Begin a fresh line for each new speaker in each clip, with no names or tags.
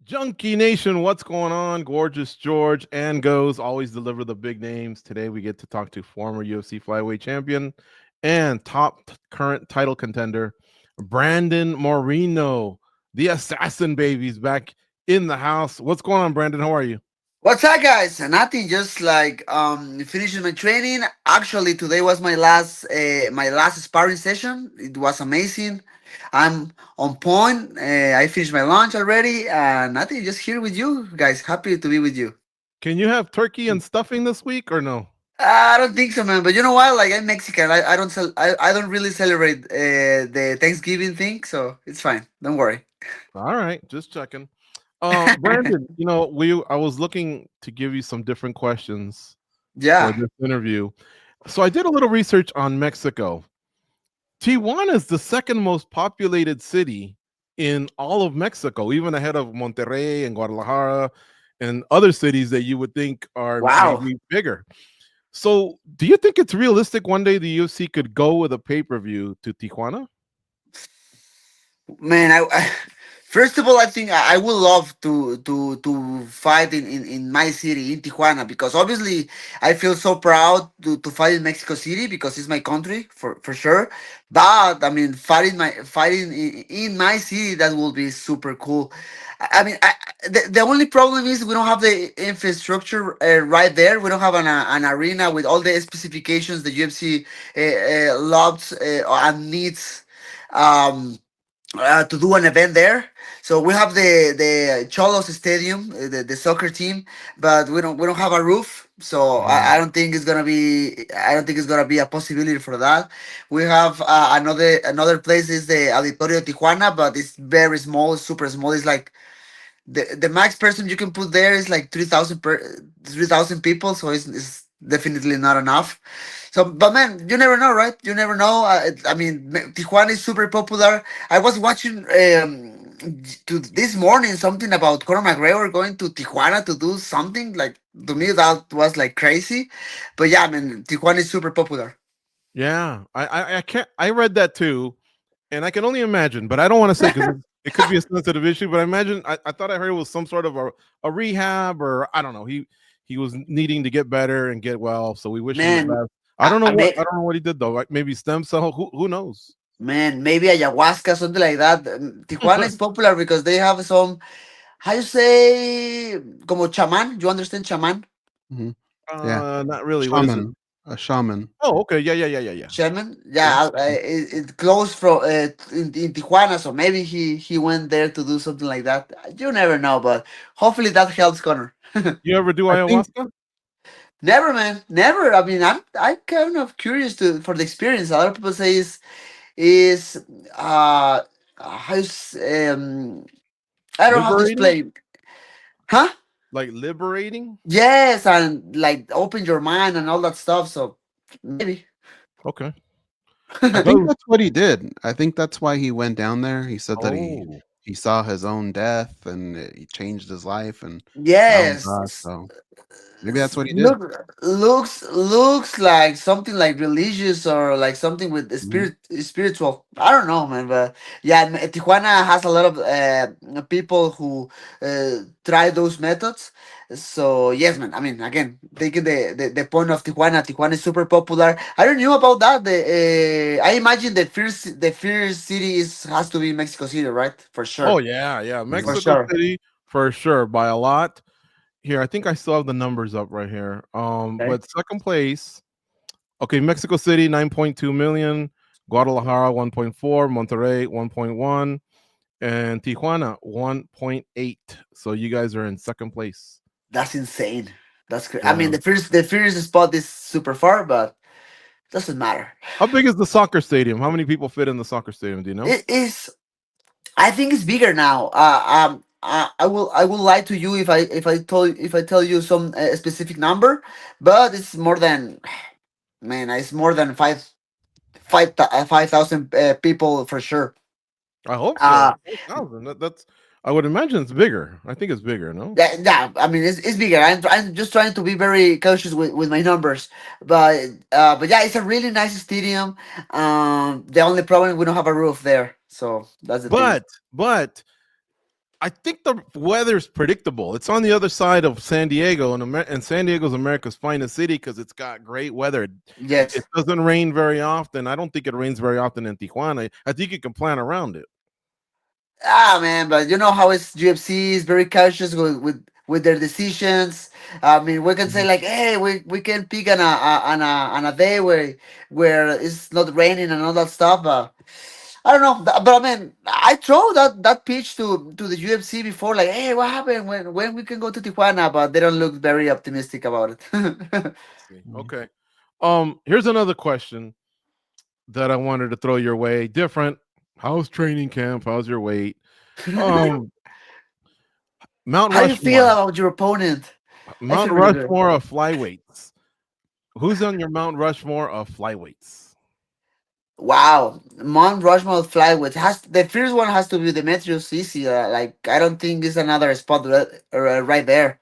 Junkie Nation, what's going on? Gorgeous George and Goes always deliver the big names. Today we get to talk to former UFC flyweight champion and current title contender Brandon Moreno, the assassin baby's back in the house. What's going on, Brandon? How are you?
What's up, guys? Nothing. Just like finishing my training. Actually, today was my last sparring session. It was amazing. I'm on point. I finished my lunch already, and nothing. Just here with you guys. Happy to be with you.
Can you have turkey and stuffing this week or no?
I don't think so, man. But you know what? Like I'm Mexican. I don't really celebrate the Thanksgiving thing, so it's fine. Don't worry.
All right, just checking. Brandon, I was looking to give you some different questions for
Yeah.
this interview. So I did a little research on Mexico. Tijuana is the second most populated city in all of Mexico, even ahead of Monterrey and Guadalajara and other cities that you would think are
Wow.
maybe bigger. So, do you think it's realistic one day the UFC could go with a pay-per-view to Tijuana?
Man, first of all, I think I would love to fight in my city in Tijuana, because obviously I feel so proud to fight in Mexico City because it's my country for sure. But I mean, fighting in my city, that will be super cool. The only problem is we don't have the infrastructure right there. We don't have an arena with all the specifications the UFC loves and needs. To do an event there. So we have the Cholos Stadium, the soccer team, but we don't have a roof. So I don't think it's gonna be a possibility for that. We have another place is the Auditorio Tijuana, but it's very small, super small. It's like the max person you can put there is like 3,000 people, so it's definitely not enough. So, but man, you never know, right? You never know. I mean, Tijuana is super popular. I was watching to this morning something about Conor McGregor going to Tijuana to do something. Like, to me that was like crazy, but yeah, I mean, Tijuana is super popular.
Yeah, I can't. I read that too, and I can only imagine, but I don't want to say because it could be a sensitive issue. But I thought I heard it was some sort of a rehab, or I don't know. He was needing to get better and get well, so we wish him the
Man,
best. I
I,
don't know what he did though. Like maybe stem cell. Who knows?
Man, maybe ayahuasca, something like that. Tijuana is popular because they have some, how you say, como chaman. You understand chaman?
Mhm. Yeah,
Not really. What is it?
shaman, a shaman.
Oh, okay. Yeah.
Shaman?
Yeah.
Yeah, it close from in Tijuana, so maybe he went there to do something like that. You never know, but hopefully that helps Connor.
You ever do
I think
ayahuasca?
Never, man, never. I mean, I kind of curious to for the experience. A lot of people say is uh how you I don't know how to
Liberating?
explain, huh?
Like liberating?
Yes, and like open your mind and all that stuff. So maybe.
Okay.
I think
Go.
that's what he did. I think that's why he went down there. He said that
Oh.
he saw his own death and he changed his life and found
Yes.
God. So maybe that's what he did.
Looks like something like religious or like something with the
Mhm.
spiritual. I don't know, man, but yeah, Tijuana has a lot of people who try those methods. So yes, man. I mean, again, taking the point of Tijuana, Tijuana is super popular. I don't knew about that. I imagine the first city has to be Mexico City, right? For
Oh
sure,
yeah.
Mhm.
for
Mexico
sure.
City for sure by a lot. Here, I think I still have the numbers up right here.
Okay.
But second place, okay, Mexico City 9.2 million, Guadalajara 1.4, Monterrey 1.1, and Tijuana 1.8. So you guys are in second place.
That's insane. I mean,
Yeah.
the first spot is super far, but doesn't matter.
How big is the soccer stadium? How many people fit in the soccer stadium? Do you know?
It is. I think it's bigger now. I will lie to you if I tell you some specific number, but it's more than, man. It's more than 5,000 people for sure.
I hope
Uh
so. 4,000. That's I would imagine it's bigger. I think it's bigger, no?
yeah. I mean, it's bigger. I'm just trying to be very cautious with my numbers, but yeah, it's a really nice stadium. The only problem we don't have a roof there, so that's the thing.
But I think the weather's predictable. It's on the other side of San Diego, and San Diego's America's finest city because it's got great weather. It
Yes.
doesn't rain very often. I don't think it rains very often in Tijuana. I think you can plan around it.
Ah, man, but you know how it's UFC is very cautious with their decisions. I mean, we can say
Mhm.
like, hey, we can pick on a day where it's not raining and all that stuff. But I don't know. But I mean, I throw that pitch to the UFC before, like, hey, what happened when we can go to Tijuana? But they don't look very optimistic about it.
See. Okay. Here's another question that I wanted to throw your way. Different. How's training camp? How's your weight? Um, Mount
How you feel
Rushmore.
about your opponent? I
Mount
feel really good.
Rushmore of flyweights. Who's on your Mount Rushmore of flyweights?
Wow, Mount Rushmore flyweight has the first one has to be Demetrius Easy. Like I don't think it's another spot right there.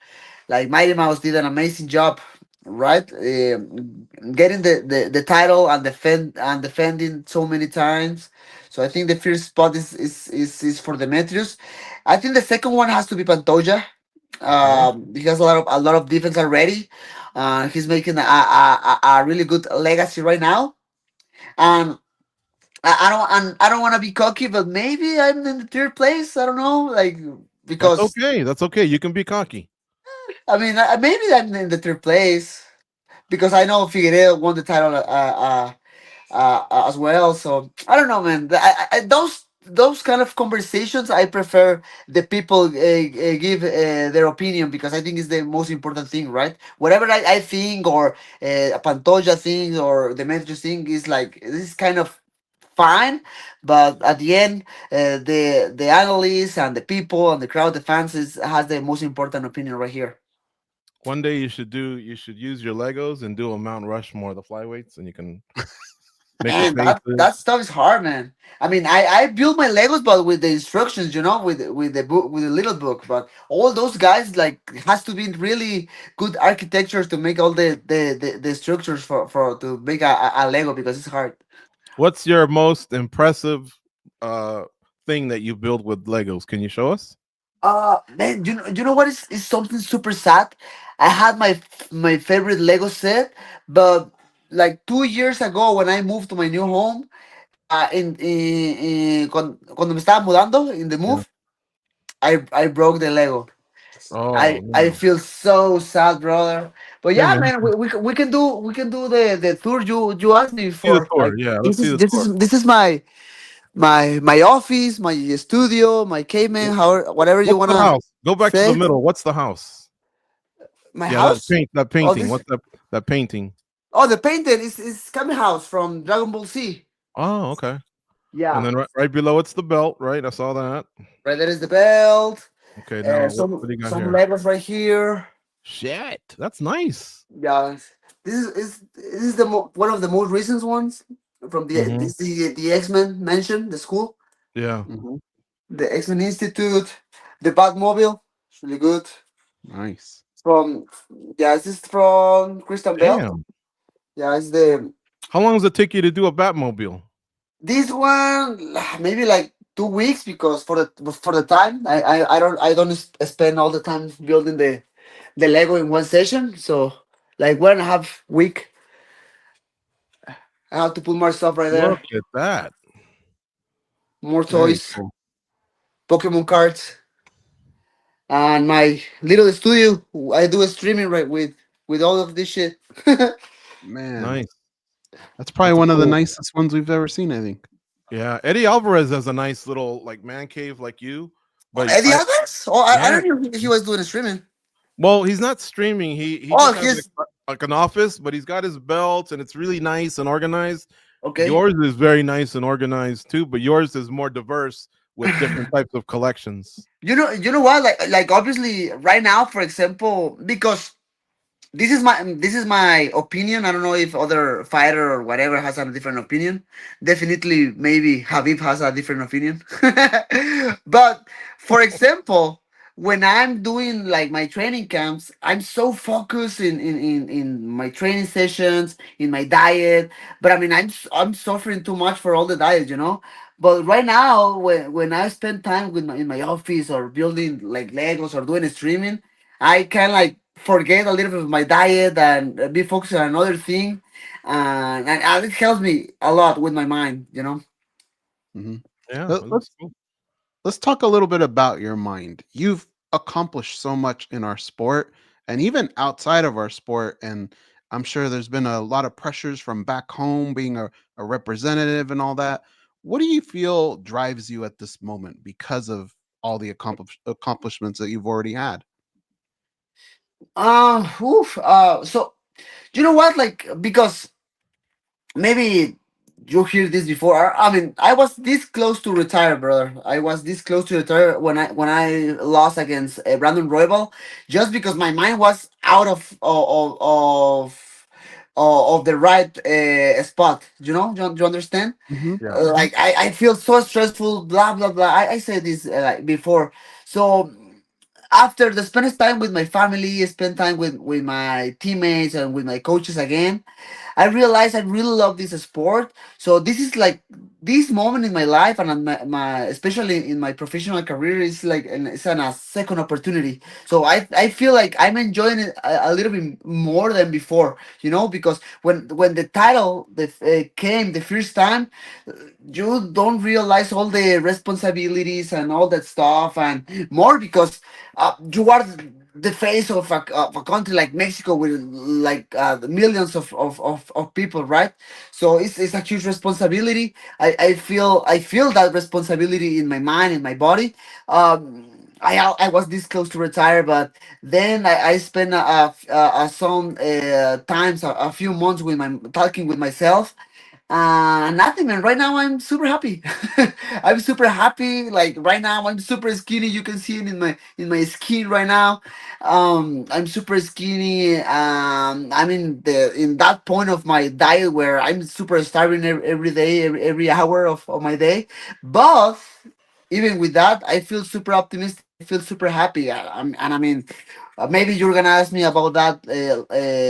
Like Mighty Mouse did an amazing job, right? Getting the title and defending so many times. So I think the first spot is for Demetrius. I think the second one has to be Pantoja.
Okay.
He has a lot of defense already. He's making a really good legacy right now. And I don't want to be cocky, but maybe I'm in the third place. I don't know, like
That's
because
okay. That's okay. You can be cocky.
I mean maybe I'm in the third place because I know Figueiredo won the title as well. So I don't know, man. Those kind of conversations, I prefer the people give their opinion because I think it's the most important thing, right? Whatever I think or Pantoja thinks or the Demetrius thing is like this is kind of fine, but at the end, the analysts and the people and the crowd, the fans has the most important opinion right here.
One day you should use your Legos and do a Mount Rushmore, the flyweights, and you can make the
Man, that
faces.
stuff is hard, man. I mean, I build my Legos, but with the instructions, with the book, with the little book. But all those guys like has to be really good architectures to make all the structures for to make a Lego because it's hard.
What's your most impressive uh thing that you build with Legos? Can you show us?
Man, you know what is something super sad? I had my favorite Lego set, but like 2 years ago when I moved to my new home, cuando me estaba mudando in the
Yeah.
move, I broke the Lego.
Oh
I
no.
feel so sad, brother. But
Hey
yeah,
man,
man, we can do the tour you asked me
see the
for.
tour.
Like
Yeah, let's
this
see
is
the
this
tour.
is this is my office, my studio, my caveman, how whatever you
What's the
wanna
house? Go back to the
say.
middle. What's the house?
My
Yeah, that
house.
that
Oh,
painting.
this.
What's that painting?
Oh, the painting is Kami House from Dragon Ball Z.
Oh, okay. And
Yeah,
then right below it's the belt, right? I saw that.
right there is the belt.
Okay, now what
Some
do you got
some
here?
Legos right here.
Shit, that's nice.
Yeah, this is one of the most recent ones from
Hmm.
the X-Men mentioned the school,
Yeah.
Hmm.
the X-Men Institute, the Batmobile. It's really good.
Nice.
From Yeah, this is from Christian Bell.
Damn.
Yeah, it's the
How long does it take you to do a Batmobile?
this one maybe like 2 weeks because for the time I don't spend all the time building the Lego in one session. So like 1.5 week, I have to put more stuff right there,
Look at that.
more
Very
toys,
cool.
Pokemon cards, and my little studio. I do a streaming right with all of this shit.
Man,
Nice.
that's probably
That's a
one of the
cool.
nicest ones we've ever seen, I think.
Yeah, Eddie Alvarez has a nice little like man cave like you, but
Eddie
I
Alvarez? Oh, I
yeah.
don't know if he was doing a streaming.
Well, he's not streaming. He
Oh,
just has
he's
like an office, but he's got his belts and it's really nice and organized.
okay.
Yours is very nice and organized too, but yours is more diverse with different types of collections.
You know what? Like obviously, right now, for example, because this is my opinion. I don't know if other fighter or whatever has a different opinion. Definitely, maybe Habib has a different opinion. But for example, when I'm doing like my training camps, I'm so focused in my training sessions, in my diet. But I mean, I'm suffering too much for all the diet. But right now, when I spend time with in my office or building like Legos or doing streaming, I can like forget a little bit of my diet and be focused on another thing, and it helps me a lot with my mind. You know.
Hmm.
Yeah,
Let,
that's
let's
cool.
let's talk a little bit about your mind. You've accomplished so much in our sport and even outside of our sport. And I'm sure there's been a lot of pressures from back home, being a representative and all that. What do you feel drives you at this moment because of all the accomplishments that you've already had?
Oof. So you know what? Like because maybe you hear this before. I mean, I was this close to retire, brother. I was this close to retire when I lost against Brandon Roybal, just because my mind was out of the right spot. You know, you understand?
Hmm.
Yeah.
Like I feel so stressful. Blah blah blah. I said this like before. So after the spend time with my family, spend time with my teammates and with my coaches again, I realized I really love this sport. So this is like this moment in my life and in my especially in my professional career is like it's a second opportunity. So I feel like I'm enjoying it a little bit more than before. You know, because when the title came the first time, you don't realize all the responsibilities and all that stuff and more because you are the face of a country like Mexico with like millions of people, right? So it's a huge responsibility. I feel that responsibility in my mind, in my body. I was this close to retire, but then I spent some times, a few months with my talking with myself, nothing, man. Right now, I'm super happy. I'm super happy. Like right now, I'm super skinny. You can see it in my skin right now. I'm super skinny. I'm in that point of my diet where I'm super starving every day, every hour of my day. But even with that, I feel super optimistic. I feel super happy. And I mean, maybe you're gonna ask me about that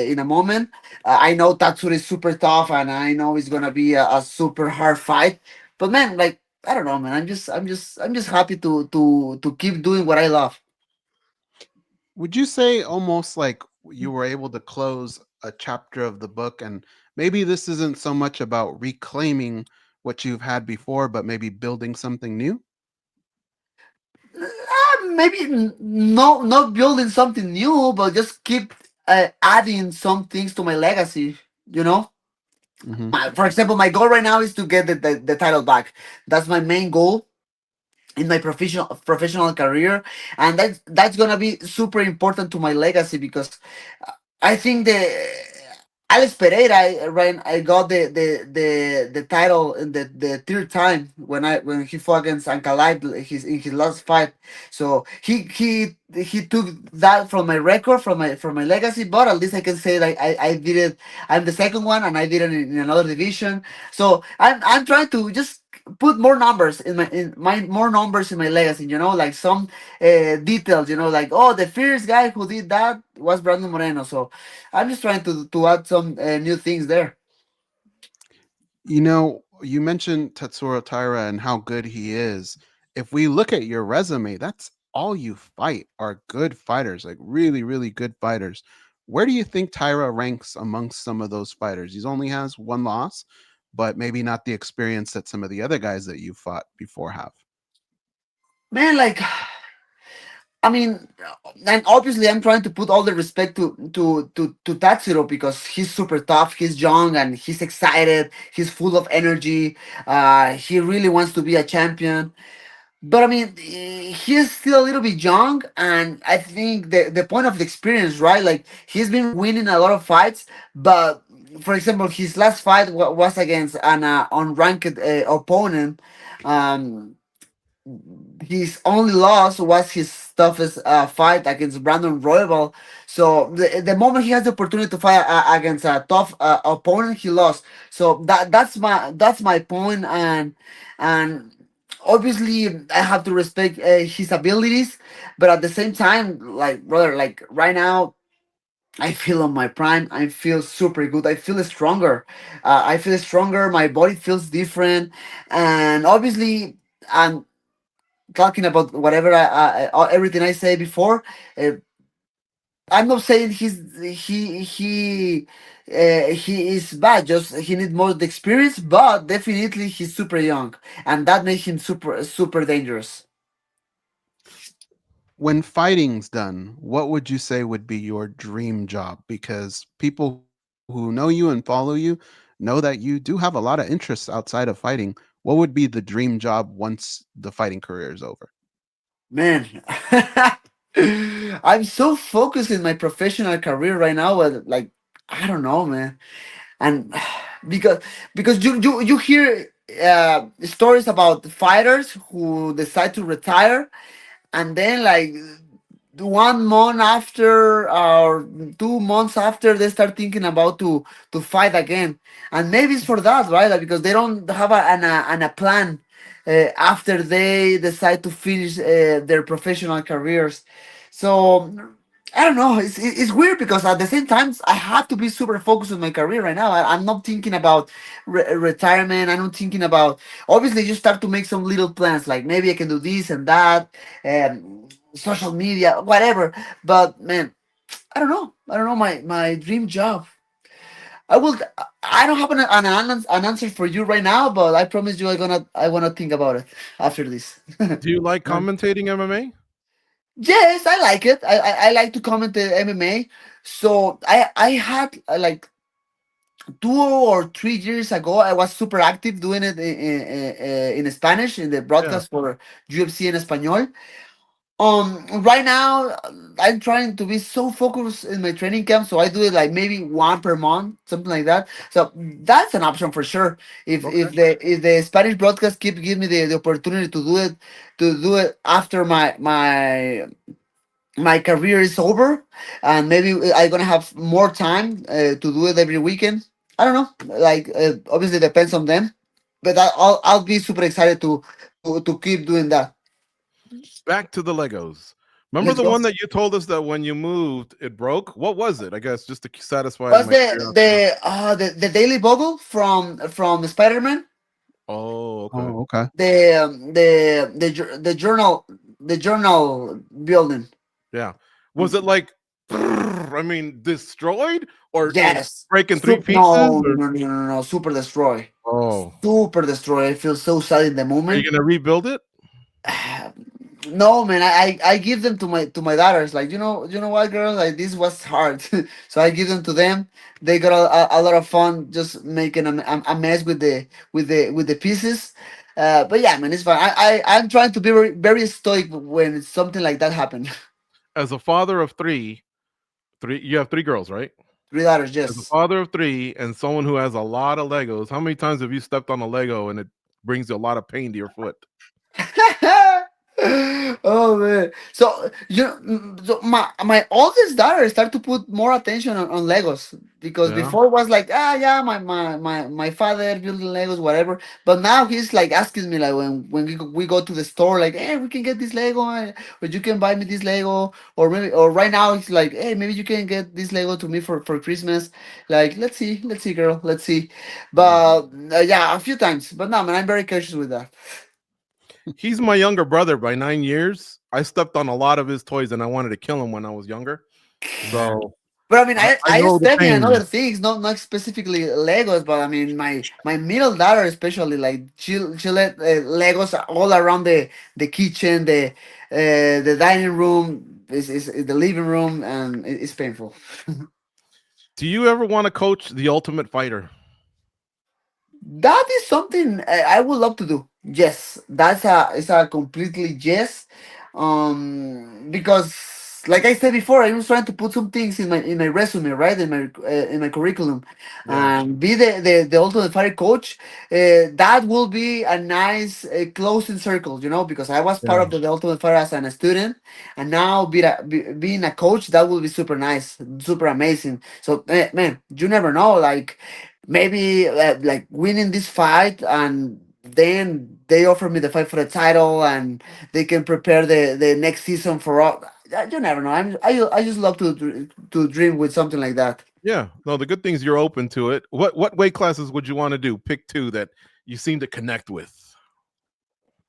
in a moment. I know Tatsuro is super tough, and I know it's gonna be a super hard fight. But man, like I don't know, man. I'm just happy to keep doing what I love.
Would you say almost like you were able to close a chapter of the book, and maybe this isn't so much about reclaiming what you've had before, but maybe building something new?
Maybe no, not building something new, but just keep adding some things to my legacy. You know,
Hmm.
for example, my goal right now is to get the title back. That's my main goal in my professional career, and that's gonna be super important to my legacy because I think the Alex Pereira, I got the title in the third time when he fought against Ankalaev in his last fight. So he took that from my record, from my legacy. But at least I can say that I did it. I'm the second one, and I did it in another division. So I'm trying to just put more numbers in my more numbers in my legacy. You know, like some details. You know, like oh, the first guy who did that was Brandon Moreno. So I'm just trying to add some new things there.
You know, you mentioned Tatsuro Taira and how good he is. If we look at your resume, that's all you fight are good fighters, like really, really good fighters. Where do you think Taira ranks amongst some of those fighters? He only has one loss, but maybe not the experience that some of the other guys that you fought before have.
Man, like I mean, and obviously I'm trying to put all the respect to Tatsuro because he's super tough, he's young and he's excited, he's full of energy. He really wants to be a champion. But I mean, he's still a little bit young, and I think the point of the experience, right? Like he's been winning a lot of fights, but for example, his last fight was against an unranked opponent. Um, his only loss was his toughest fight against Brandon Royval. So the moment he has the opportunity to fight against a tough opponent, he lost. So that's my point, and obviously I have to respect his abilities, but at the same time, like brother, like right now I feel on my prime. I feel super good. I feel stronger. I feel stronger. My body feels different, and obviously, I'm talking about whatever everything I say before. Uh, I'm not saying he is bad. Just he needs more the experience, but definitely he's super young, and that makes him super dangerous.
When fighting's done, what would you say would be your dream job? Because people who know you and follow you know that you do have a lot of interests outside of fighting. What would be the dream job once the fighting career is over?
Man, I'm so focused in my professional career right now. Like I don't know, man, and because you hear stories about fighters who decide to retire, and then like 1 month after or 2 months after they start thinking about to fight again, and maybe it's for that, right? Like, because they don't have a plan after they decide to finish their professional careers. So I don't know. It's weird because at the same time I have to be super focused on my career right now. I'm not thinking about retirement. I'm not thinking about. Obviously, you start to make some little plans, like maybe I can do this and that, social media, whatever. But man, I don't know. I don't know my dream job. I will. I don't have an answer for you right now, but I promise you, I wanna think about it after this.
Do you like
Right.
commentating MMA?
Yes, I like it. I like to comment the MMA. So I had like 2 or 3 years ago, I was super active doing it in Spanish in the
Yeah.
broadcast for UFC in Espanol. Right now, I'm trying to be so focused in my training camp, so I do it like maybe one per month, something like that. So that's an option for sure.
Okay.
If the Spanish broadcast keep give me the opportunity to do it after my career is over, and maybe I'm gonna have more time to do it every weekend. I don't know. Like obviously depends on them, but I'll be super excited to keep doing that.
Back to the Legos. Remember
Let's
the
go.
one that you told us that when you moved it broke? What was it? I guess just to satisfy
What's
my curiosity.
the Daily Bugle from Spider Man?
Oh, okay.
Oh, okay.
The journal, the journal building.
Yeah. Was it like I mean destroyed or like
Yes.
breaking three
Super,
pieces
no,
or
no, no, no, no, no, super destroy.
oh,
Super destroy. I feel so sad in the
are you
moment.
gonna rebuild it?
No, man, I give them to my daughters. Like, you know what, girls, like this was hard. So I give them to them. They got a lot of fun just making a mess with the pieces. But yeah, man, it's fine. I'm trying to be very stoic when something like that happen.
As a father of three you have three girls, right?
Three daughters,
As a
yes.
father of three and someone who has a lot of Legos, how many times have you stepped on a Lego and it brings you a lot of pain to your foot?
Oh man! So so my oldest daughter start to put more attention on Legos, because
Yeah.
before it was like, yeah, my father building Legos, whatever. But now he's like asking me, like, when we go to the store, like, hey, we can get this Lego, or you can buy me this Lego, or maybe, or right now it's like, hey, maybe you can get this Lego to me for Christmas. Like, let's see, girl, let's see.
Yeah.
But yeah, a few times. But no, man, I'm very cautious with that.
He's my younger brother by 9 years. I stepped on a lot of his toys and I wanted to kill him when I was younger.
Yeah.
So
But I mean,
I
I
know the
step in other
pain.
things, not specifically Legos, but I mean, my middle daughter especially, like she let Legos all around the kitchen, the dining room, is the living room, and it's painful.
Do you ever want to coach the Ultimate Fighter?
That is something I would love to do. Yes, that's a it's a completely yes. Because like I said before, I was trying to put some things in my resume, right, in my curriculum,
Yeah.
and be the ultimate fire coach. That will be a nice closing circle, because I was part
Yeah.
of the ultimate fire as a student, and now being a coach, that will be super nice, super amazing. So man, you never know, like maybe like winning this fight, and then they offer me the fight for the title, and they can prepare the next season for all. You never know. I just love to dream with something like that.
Yeah. No, the good thing is you're open to it. What weight classes would you want to do? Pick two that you seem to connect with.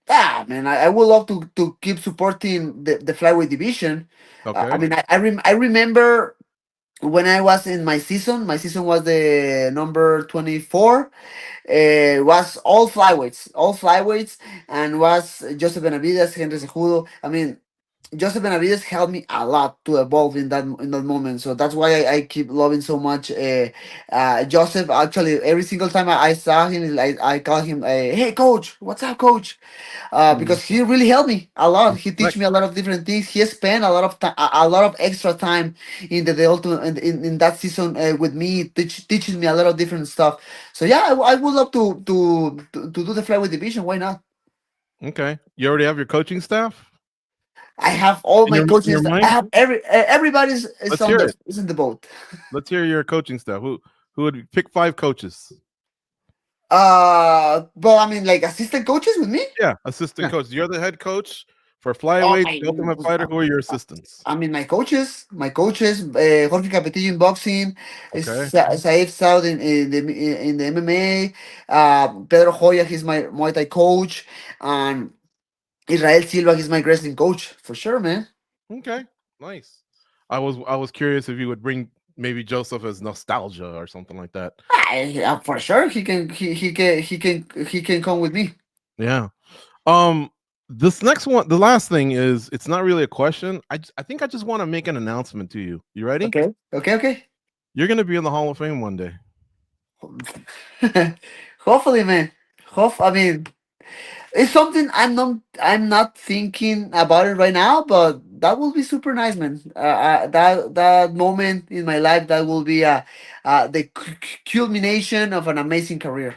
Ah, man, I would love to keep supporting the flyweight division. I
Okay.
mean, I remember when I was in my season was the number 24. Was all flyweights, and was Joseph Benavides, Henry Cejudo. I mean, Joseph Benavides helped me a lot to evolve in that moment. So that's why I keep loving so much Joseph. Actually, every single time I saw him, like I call him, "Hey, coach, what's up, coach?"
Mhm.
Because he really helped me a lot. He teach
Like,
me a lot of different things. He spent a lot of time, a lot of extra time in the ultimate in that season with me, teaching me a lot of different stuff. So yeah, I would love to do the flyweight division. Why not?
okay. You already have your coaching staff
I have all
in
my
your
coaches. I
mind?
have everybody's is
Let's
on
hear
the
it.
is in the boat.
Let's hear your coaching staff. Who would pick five coaches?
But I mean, like assistant coaches with me.
Yeah, assistant coach. You're the head coach for
Oh
flyweight,
my!
the Ultimate Fighter. Who are your assistants?
I mean, my coaches, Jorge Capetillo in boxing,
Okay.
Saif Saud in the MMA, Pedro Hoya, he's my Muay Thai coach, and Israel Silva, he's my wrestling coach for sure, man.
Okay. Nice. I was curious if you would bring maybe Joseph as nostalgia or something like that.
For sure, he can come with me.
Yeah. Um. This next one, the last thing is, it's not really a question. I think I just want to make an announcement to you. You ready?
Okay, okay.
You're gonna be in the Hall of Fame one day.
Hopefully, man. I mean, it's something I'm not thinking about it right now, but that will be super nice, man. That moment in my life that will be the culmination of an amazing career.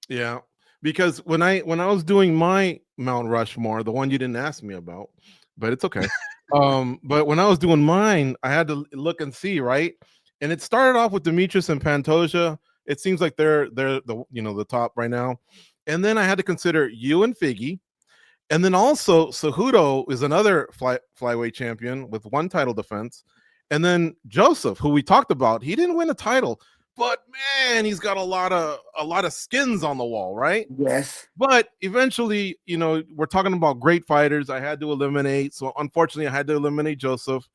Yeah, because when I was doing my Mount Rushmore, the one you didn't ask me about, but it's okay. But when I was doing mine, I had to look and see, right? And it started off with Demetrius and Pantoja. It seems like they're the the top right now. And then I had to consider you and Figgy. And then also Cejudo is another flyweight champion with one title defense. And then Joseph, who we talked about, he didn't win a title, but man, he's got a lot of skins on the wall, right?
Yes.
But eventually, we're talking about great fighters. I had to eliminate. So unfortunately, I had to eliminate Joseph.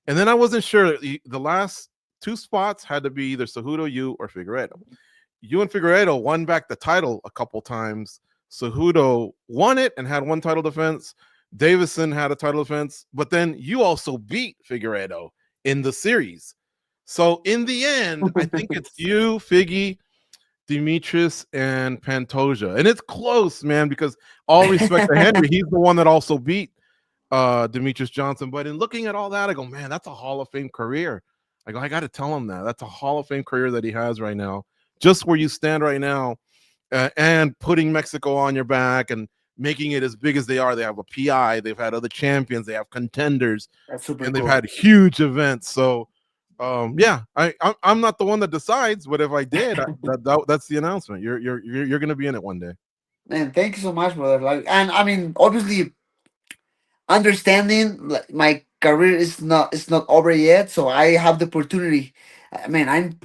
And then I wasn't sure. The last two spots had to be either Cejudo, you, or Figueredo. You and Figueredo won back the title a couple times. Cejudo won it and had one title defense. Davison had a title defense, but then you also beat Figueredo in the series. So in the end, I think it's you, Figgy, Demetrius, and Pantoja. And it's close, man, because all respect to Henry, he's the one that also beat Demetrius Johnson. But in looking at all that, I go, man, that's a Hall of Fame career. I go, I got to tell him that. That's a Hall of Fame career that he has right now. Just where you stand right now, and putting Mexico on your back and making it as big as they are. They have a PI, they've had other champions, they have contenders,
That's super
and they've
cool.
had huge events. So, yeah, I'm not the one that decides, but if I did, that's the announcement. You're going to be in it one day.
Man, thank you so much, brother. Like, and I mean, obviously, understanding like, my career is not over yet, so I have the opportunity. I mean, I'm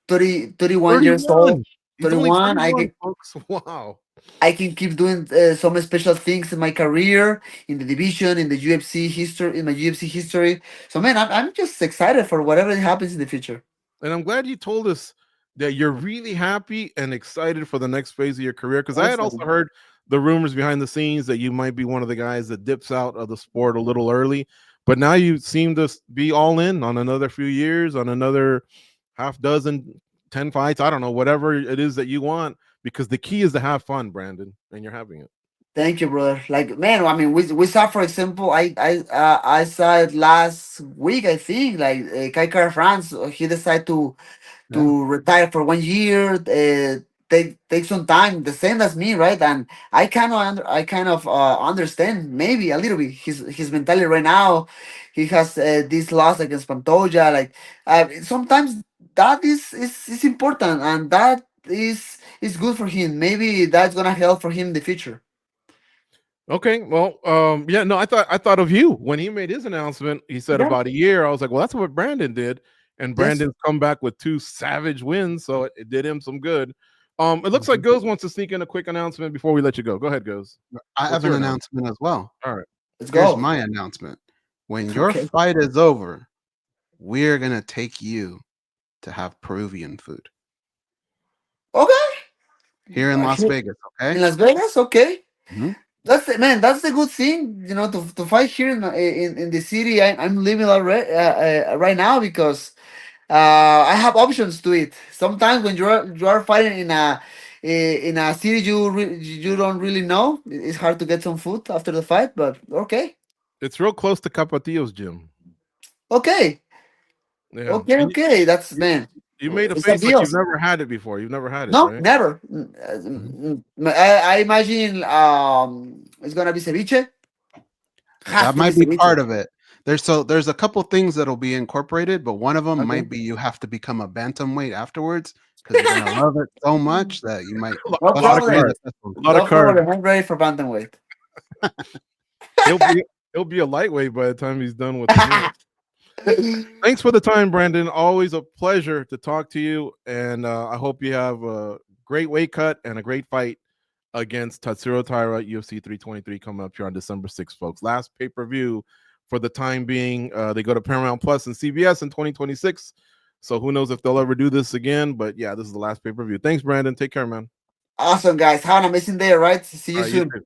31 years old.
31. He's only
31.
31, folks. Wow.
I can keep doing some special things in my career, in the division, in the UFC history, in my UFC history. So, man, I'm just excited for whatever happens in the future.
And I'm glad you told us that you're really happy and excited for the next phase of your career. Because I had also
Awesome.
heard the rumors behind the scenes that you might be one of the guys that dips out of the sport a little early. But now you seem to be all in on another few years, on another half dozen, 10 fights. I don't know, whatever it is that you want, because the key is to have fun, Brandon, and you're having it.
Thank you, brother. Like, man, I mean, we saw, for example, I saw it last week. I think like Kai Kara France, he decided
Yeah.
to retire for 1 year, take some time, the same as me, right? And I kind of understand maybe a little bit his mentality right now. He has this loss against Pantoja. Like sometimes that is important, and that is good for him. Maybe that's gonna help for him in the future.
Okay, well, yeah, no, I thought of you when he made his announcement. He said
Yeah.
about a year. I was like, well, that's what Brandon did, and
Yes.
Brandon's come back with 2 savage wins, so it did him some good. It looks like
Mhm.
Goes wants to sneak in a quick announcement before we let you go. Go ahead, Goes.
I
What's
have an
your announcement?
announcement as well.
All right.
Let's
Here's
go.
my announcement. When your
Okay.
fight is over, we're gonna take you to have Peruvian food
Okay.
here in Las
Here
Vegas.
in
Okay.
Las Vegas. Okay.
Mhm.
That's the man. That's the good thing, to fight here in the city. I'm living already right now because I have options to it. Sometimes when you are fighting in a city you don't really know, it's hard to get some food after the fight. But okay,
It's real close to Capatillo's gym.
okay,
Yeah,
okay,
and
okay. That's
you,
man.
you made a
It's a
face like
deal.
you've never had it before. You've never had it,
No,
right?
never.
Mhm.
I imagine it's gonna be ceviche. Has
That
to be
might be
ceviche.
part of it. There's a couple things that'll be incorporated, but one of them
Okay.
might be you have to become a bantamweight afterwards because you're gonna love it so much that you might
A lot,
No
a lot of
possibly
problem.
the
carbs.
fifth one.
A lot of
No
carbs.
problem. I'm ready for bantamweight.
He'll be he'll be a lightweight by the time he's done with the gym. Thanks for the time, Brandon. Always a pleasure to talk to you, and I hope you have a great weight cut and a great fight against Tatsuro Taira, UFC 323, coming up here on December 6th, folks. Last pay per view for the time being. They go to Paramount Plus and CBS in 2026. So who knows if they'll ever do this again? But yeah, this is the last pay per view. Thanks, Brandon. Take care, man.
Awesome, guys. Have an amazing day. All right. See
All
you
right, you
soon.
too.